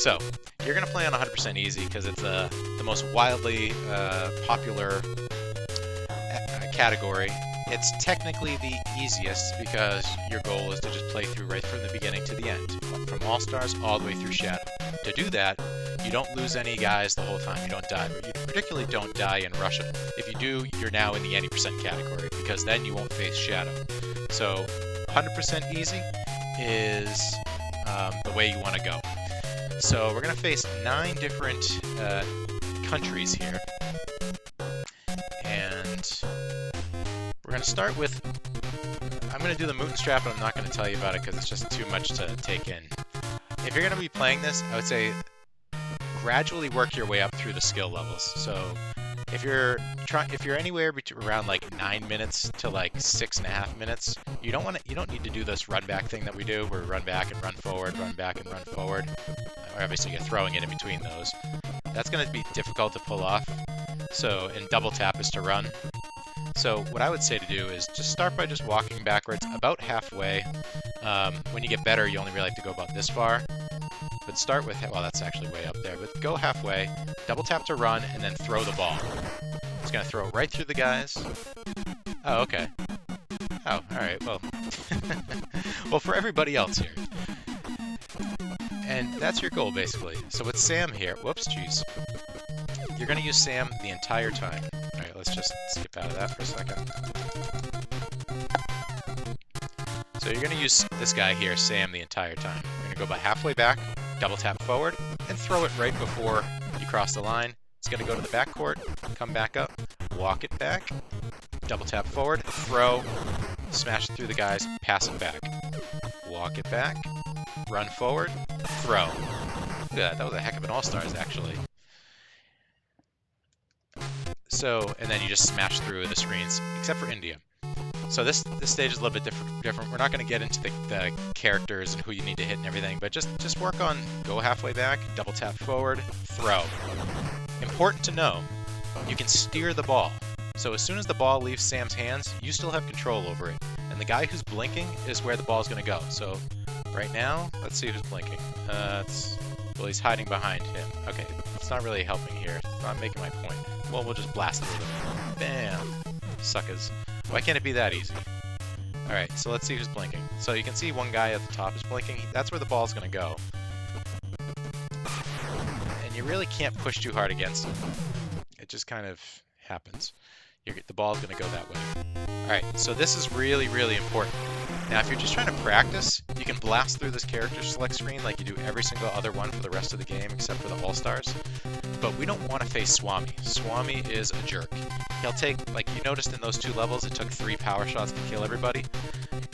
So, you're going to play on 100% easy because it's the most wildly popular category. It's technically the easiest because your goal is to just play through right from the beginning to the end, from All-Stars all the way through Shadow. To do that, you don't lose any guys the whole time. You don't die, but you particularly don't die in Russia. If you do, you're now in the any percent category because then you won't face Shadow. So 100% easy is the way you want to go. So we're going to face 9 different countries here. And we're going to start with, I'm going to do the Mutenstrap, but I'm not going to tell you about it because it's just too much to take in. If you're going to be playing this, I would say gradually work your way up through the skill levels. So if you're anywhere around like 9 minutes to like 6.5 minutes, you don't need to do this run back thing that we do, where we run back and run forward, run back and run forward. Obviously, you're throwing it in between those. That's going to be difficult to pull off. So, and double tap is to run. So what I would say to do is just start by just walking backwards about halfway. When you get better, you only really have to go about this far. But start with, well, that's actually way up there, but go halfway, double tap to run, and then throw the ball. It's going to throw it right through the guys. Oh, okay. Oh, alright, well. Well, for everybody else here. And that's your goal, basically. So with Sam here, whoops, jeez. You're going to use Sam the entire time. Alright, let's just skip out of that for a second. So you're going to use this guy here, Sam, the entire time. We're going to go about halfway back, double tap forward, and throw it right before you cross the line. It's going to go to the back court, come back up, walk it back, double tap forward, throw, smash it through the guys, pass it back. Walk it back, run forward, throw. Look at that, that was a heck of an All-Stars, actually. So, and then you just smash through the screens, except for India. So this stage is a little bit different. We're not going to get into the characters and who you need to hit and everything, but just work on go halfway back, double tap forward, throw. Important to know, you can steer the ball. So as soon as the ball leaves Sam's hands, you still have control over it. And the guy who's blinking is where the ball is going to go. So right now, let's see who's blinking. Well, he's hiding behind him. Okay, it's not really helping here. It's not making my point. Well, we'll just blast through them. Bam! Suckers. Why can't it be that easy? Alright, so let's see who's blinking. So you can see one guy at the top is blinking. That's where the ball's going to go. And you really can't push too hard against him. It just kind of happens. The ball's going to go that way. Alright, so this is really, really important. Now, if you're just trying to practice, you can blast through this character select screen like you do every single other one for the rest of the game, except for the All-Stars. But we don't want to face Swami. Swami is a jerk. He'll take, like you noticed in those 2 levels, it took 3 power shots to kill everybody.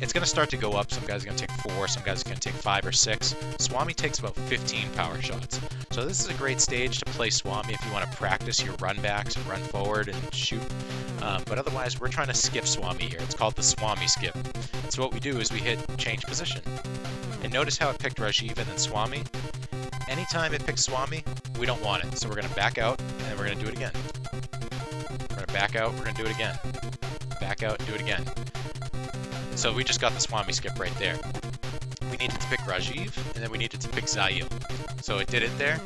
It's going to start to go up. Some guys are going to take 4, some guys are going to take 5 or 6. Swami takes about 15 power shots. So this is a great stage to play Swami if you want to practice your run backs and run forward and shoot. But otherwise, we're trying to skip Swami here. It's called the Swami skip. So what we do is we hit change position. And notice how it picked Rajiv and then Swami. Anytime it picks Swami, we don't want it. So we're going to back out, and then we're going to do it again. We're going to back out, we're going to do it again. Back out, and do it again. So we just got the Swami skip right there. We needed to pick Rajiv, and then we needed to pick Zail. So it did it there.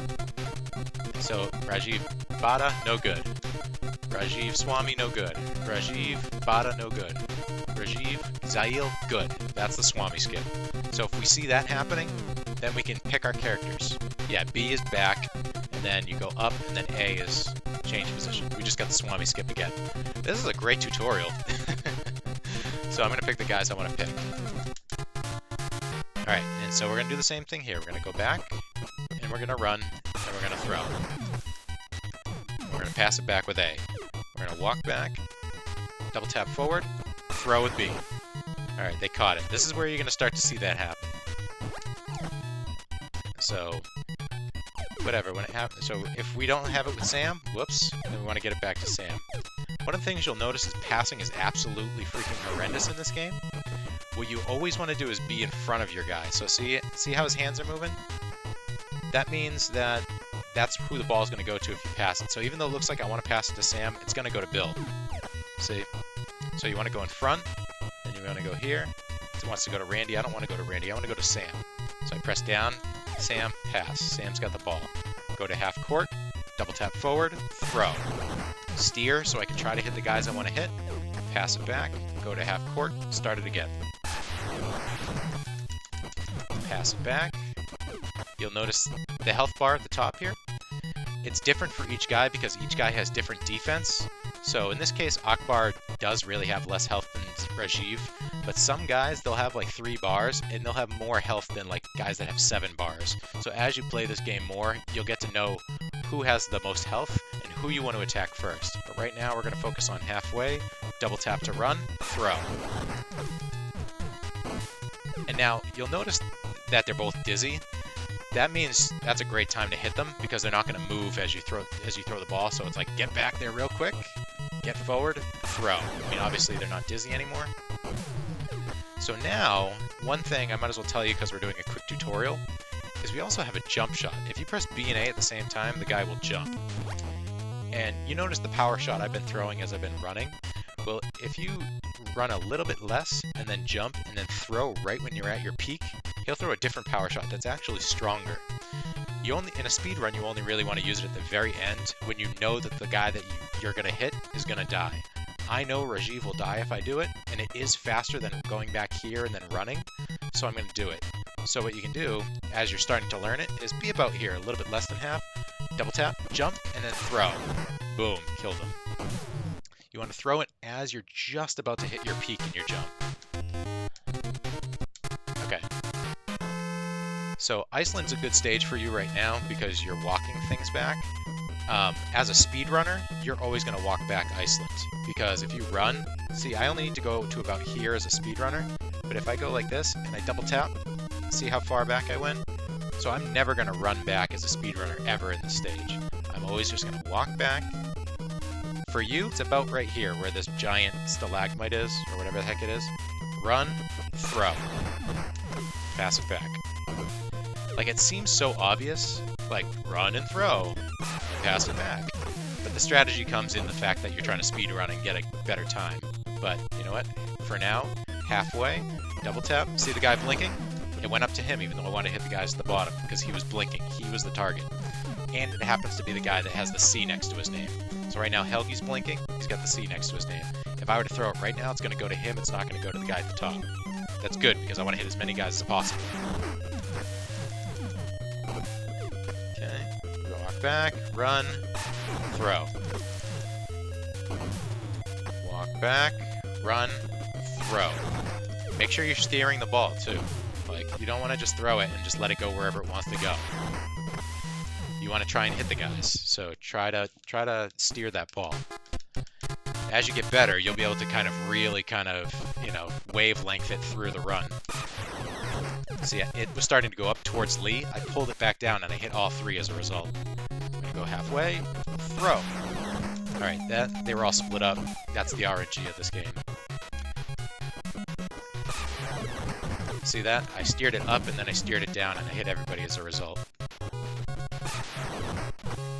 So Rajiv Bada, no good. Rajiv Swami, no good. Rajiv Bada, no good. Rajiv Zail, good. That's the Swami skip. So if we see that happening, then we can pick our characters. Yeah, B is back, and then you go up, and then A is change position. We just got the Swami skip again. This is a great tutorial. So I'm going to pick the guys I want to pick. Alright, and so we're going to do the same thing here. We're going to go back, and we're going to run, and we're going to throw. We're going to pass it back with A. We're going to walk back, double tap forward, throw with B. Alright, they caught it. This is where you're going to start to see that happen. So, whatever, when it happens. So if we don't have it with Sam, whoops, then we want to get it back to Sam. One of the things you'll notice is passing is absolutely freaking horrendous in this game. What you always want to do is be in front of your guy. So see how his hands are moving? That means that that's who the ball is going to go to if you pass it. So even though it looks like I want to pass it to Sam, it's going to go to Bill. See? So you want to go in front, then you want to go here. It wants to go to Randy. I don't want to go to Randy. I want to go to Sam. So I press down, Sam, pass. Sam's got the ball. Go to half court, double tap forward, throw. Steer so I can try to hit the guys I want to hit. Pass it back, go to half court, start it again. Pass it back. You'll notice the health bar at the top here. It's different for each guy because each guy has different defense. So in this case, Akbar does really have less health than Rajiv, but some guys, they'll have like 3 bars, and they'll have more health than like guys that have 7 bars. So as you play this game more, you'll get to know who has the most health and who you want to attack first. But right now, we're going to focus on halfway, double tap to run, throw. And now, you'll notice that they're both dizzy. That means that's a great time to hit them because they're not going to move as you throw the ball. So it's like, get back there real quick, get forward, throw. I mean, obviously they're not dizzy anymore. So now, one thing I might as well tell you because we're doing a quick tutorial is we also have a jump shot. If you press B and A at the same time, the guy will jump. And you notice the power shot I've been throwing as I've been running. Well, if you run a little bit less and then jump and then throw right when you're at your peak, he'll throw a different power shot that's actually stronger. In a speed run, you only really want to use it at the very end when you know that the guy that you're going to hit is going to die. I know Rajiv will die if I do it, and it is faster than going back here and then running, so I'm going to do it. So what you can do, as you're starting to learn it, is be about here, a little bit less than half, double tap, jump, and then throw. Boom, killed him. You want to throw it as you're just about to hit your peak in your jump. Okay. So Iceland's a good stage for you right now because you're walking things back. As a speedrunner, you're always going to walk back Iceland because if you run, see, I only need to go to about here as a speedrunner, but if I go like this and I double tap, see how far back I went? So I'm never going to run back as a speedrunner ever in this stage. I'm always just going to walk back. For you, it's about right here where this giant stalagmite is, or whatever the heck it is. Run, throw. Pass it back. Like, it seems so obvious, like, run and throw, pass it back. But the strategy comes in the fact that you're trying to speed run and get a better time. But, you know what? For now, halfway, double tap, see the guy blinking? It went up to him even though I wanted to hit the guys at the bottom because he was blinking. He was the target. And it happens to be the guy that has the C next to his name. So right now, Helgi's blinking. He's got the C next to his name. If I were to throw it right now, it's going to go to him. It's not going to go to the guy at the top. That's good because I want to hit as many guys as possible. Okay. Walk back, run, throw. Walk back, run, throw. Make sure you're steering the ball too. Like, you don't want to just throw it and just let it go wherever it wants to go. You want to try and hit the guys, so try to steer that ball. As you get better, you'll be able to kind of really wavelength it through the run. See, it was starting to go up towards Lee. I pulled it back down and I hit all 3 as a result. I'm gonna go halfway, throw. All right, they were all split up. That's the RNG of this game. See that? I steered it up and then I steered it down and I hit everybody as a result.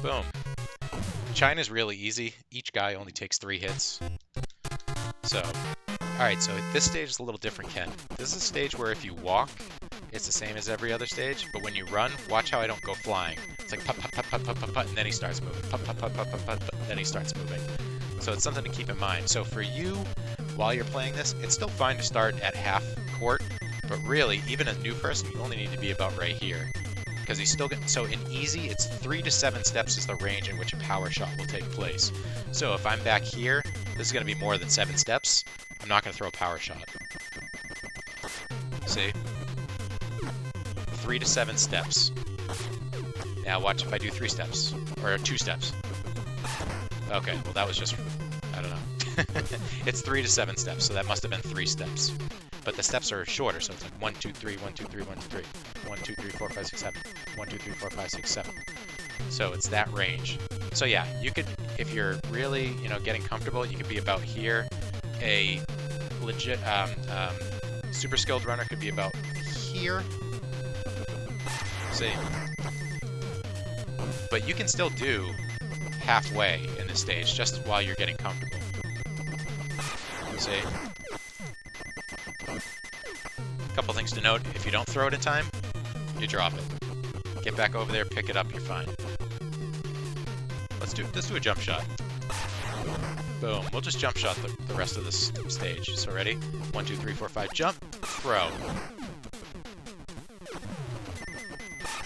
Boom. China's really easy. Each guy only takes 3 hits. So, alright, so this stage is a little different, Ken. This is a stage where if you walk, it's the same as every other stage, but when you run, watch how I don't go flying. It's like put, put, put, put, put, put, put, and then he starts moving. Put, put, put, put, put, put, then he starts moving. So it's something to keep in mind. So for you, while you're playing this, it's still fine to start at half court, but really, even a new person, you only need to be about right here. Because he's still getting, so in easy, it's 3 to 7 steps is the range in which a power shot will take place. So if I'm back here, this is going to be more than 7 steps. I'm not going to throw a power shot. See? 3 to 7 steps. Now watch if I do 3 steps, or 2 steps. Okay, well that was just, I don't know. It's 3 to 7 steps, so that must have been 3 steps. But the steps are shorter, so it's like 1, 2, 3, 1, 2, 3, 1, 2, 3. 1, 2, 3, 4, 5, 6, 7. 1, 2, 3, 4, 5, 6, 7. So it's that range. So yeah, you could, if you're really, getting comfortable, you could be about here. A legit, super skilled runner could be about here. See? But you can still do halfway in this stage, just while you're getting comfortable. See? Couple things to note, if you don't throw it in time, you drop it. Get back over there, pick it up, you're fine. Let's do a jump shot. Boom. We'll just jump shot the rest of this stage. So ready? 1, 2, 3, 4, 5, jump, throw.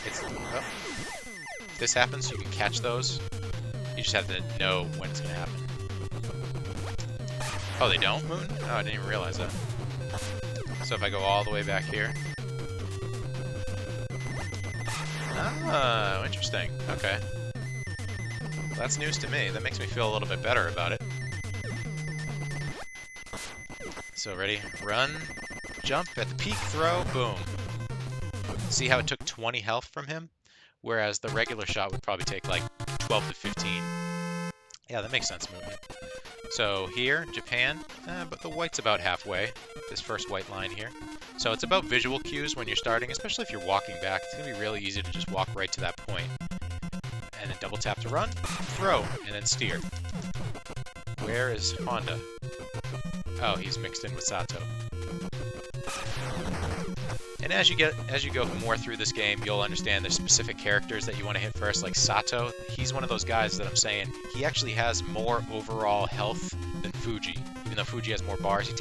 If this happens, you can catch those. You just have to know when it's going to happen. Oh, they don't, Moon? Oh, I didn't even realize that. So if I go all the way back here. Oh, interesting. Okay. That's news to me. That makes me feel a little bit better about it. So ready? Run, jump, at the peak, throw, boom. See how it took 20 health from him? Whereas the regular shot would probably take like 12 to 15. Yeah, that makes sense, movement. So here, Japan, but the white's about halfway, this first white line here. So it's about visual cues when you're starting, especially if you're walking back. It's going to be really easy to just walk right to that point. And then double tap to run, throw, and then steer. Where is Honda? Oh, he's mixed in with Sato. And as you go more through this game, you'll understand there's specific characters that you want to hit first, like Sato. He's one of those guys that I'm saying, he actually has more overall health than Fuji. Even though Fuji has more bars,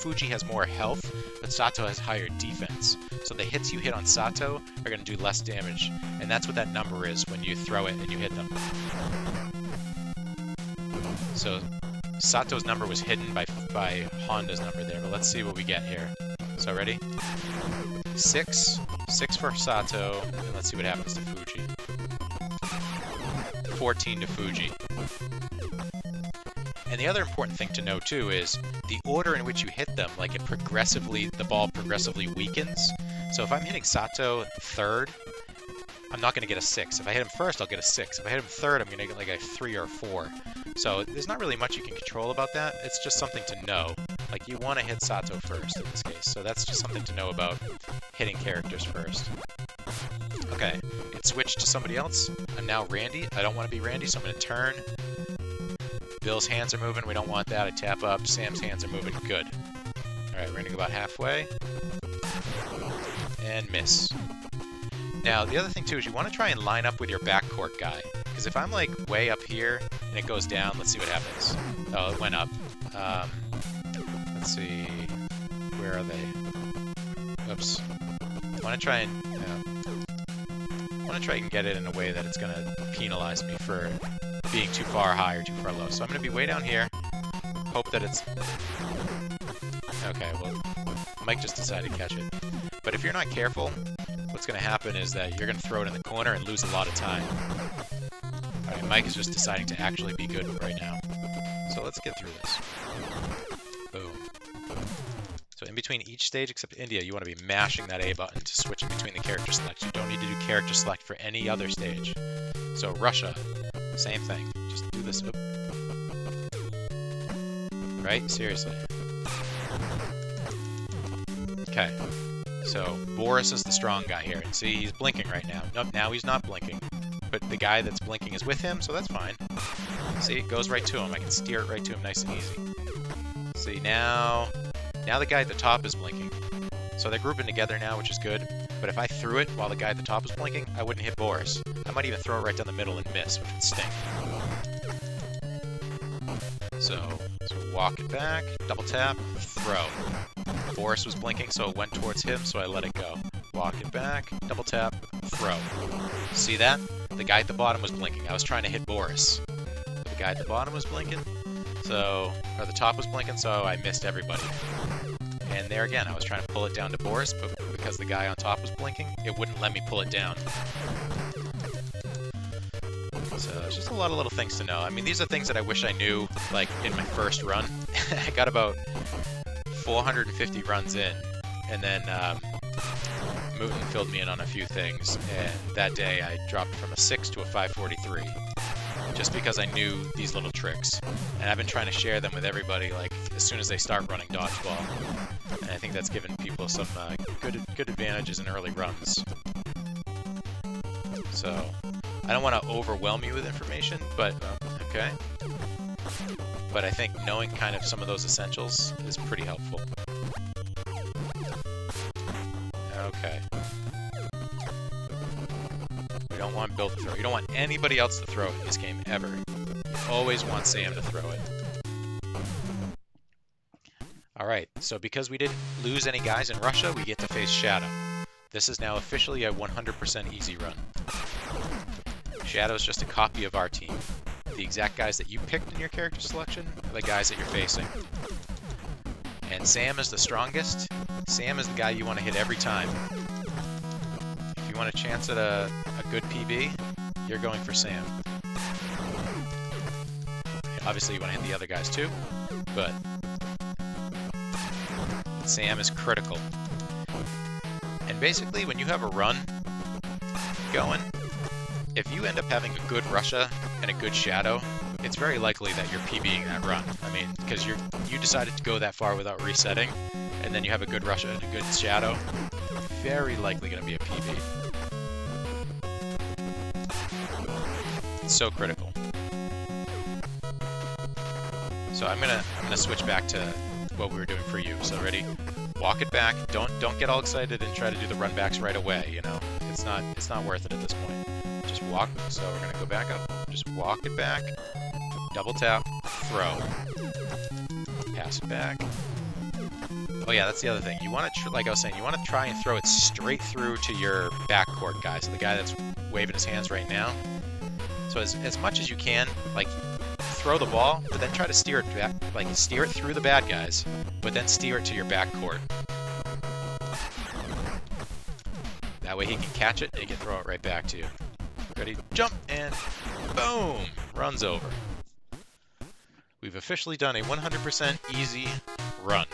Fuji has more health, but Sato has higher defense. So the hits you hit on Sato are going to do less damage, and that's what that number is when you throw it and you hit them. So Sato's number was hidden by Honda's number there, but let's see what we get here. So ready? 6 for Sato, and let's see what happens to Fuji. 14 to Fuji. And the other important thing to know too is the order in which you hit them, like the ball progressively weakens. So if I'm hitting Sato third, I'm not going to get a 6. If I hit him first, I'll get a 6. If I hit him third, I'm going to get like a 3 or a 4. So there's not really much you can control about that. It's just something to know. Like, you want to hit Sato first in this case. So that's just something to know about hitting characters first. Okay, it switched to somebody else. I'm now Randy. I don't want to be Randy, so I'm going to turn. Bill's hands are moving. We don't want that. I tap up. Sam's hands are moving. Good. All right, we're going to go about halfway. And miss. Now, the other thing, too, is you want to try and line up with your backcourt guy. Because if I'm, like, way up here and it goes down, let's see what happens. Oh, it went up. Let's see. Where are they? Oops. I want to try and get it in a way that it's going to penalize me for being too far high or too far low. So I'm going to be way down here. Hope that it's... Okay, well, Mike just decided to catch it. But if you're not careful, what's going to happen is that you're going to throw it in the corner and lose a lot of time. Alright, Mike is just deciding to actually be good right now. So let's get through this. Boom. So in between each stage except India, you want to be mashing that A button to switch in between the character selects. You don't need to do character select for any other stage. So Russia, same thing. Just do this. Oop. Right? Seriously. Okay. So Boris is the strong guy here. And see, he's blinking right now. Nope, now he's not blinking. But the guy that's blinking is with him, so that's fine. See, it goes right to him. I can steer it right to him nice and easy. See, now the guy at the top is blinking. So they're grouping together now, which is good. But if I threw it while the guy at the top is blinking, I wouldn't hit Boris. I might even throw it right down the middle and miss, which would stink. So walk it back, double tap, throw. Boris was blinking, so it went towards him, so I let it go. Walk it back, double tap, throw. See that? The guy at the bottom was blinking. I was trying to hit Boris. The guy at the bottom was blinking, or the top was blinking, so I missed everybody. And there again, I was trying to pull it down to Boris, but because the guy on top was blinking, it wouldn't let me pull it down. So it's just a lot of little things to know. I mean, these are things that I wish I knew, like, in my first run. I got about 450 runs in, and then Mooten filled me in on a few things, and that day I dropped from a 6 to a 543, just because I knew these little tricks. And I've been trying to share them with everybody, like, as soon as they start running dodgeball. And I think that's given people some good advantages in early runs. So, I don't want to overwhelm you with information, but, okay. But I think knowing kind of some of those essentials is pretty helpful. Okay. don't want Bill to throw. You don't want anybody else to throw it in this game, ever. You always want Sam to throw it. Alright, so because we didn't lose any guys in Russia, we get to face Shadow. This is now officially a 100% easy run. Shadow's just a copy of our team. The exact guys that you picked in your character selection are the guys that you're facing. And Sam is the strongest. Sam is the guy you want to hit every time. If you want a chance at a good PB, you're going for Sam. Obviously you want to hit the other guys too, but Sam is critical. And basically when you have a run going, if you end up having a good Russia and a good Shadow, it's very likely that you're PBing that run. I mean, because you decided to go that far without resetting, and then you have a good Russia and a good Shadow, very likely going to be a PB. It's so critical. So I'm gonna switch back to what we were doing for you. So ready? Walk it back. Don't get all excited and try to do the run backs right away. You know, it's not worth it at this point. Just walk. So we're gonna go back up. Just walk it back. Double tap. Throw. Pass it back. Oh yeah, that's the other thing. You want to, like I was saying, you want to try and throw it straight through to your backcourt guy. So the guy that's waving his hands right now. So as much as you can, like, throw the ball, but then try to steer it back, like steer it through the bad guys, but then steer it to your backcourt. That way he can catch it and he can throw it right back to you. Ready? Jump, and boom! Runs over. We've officially done a 100% easy run.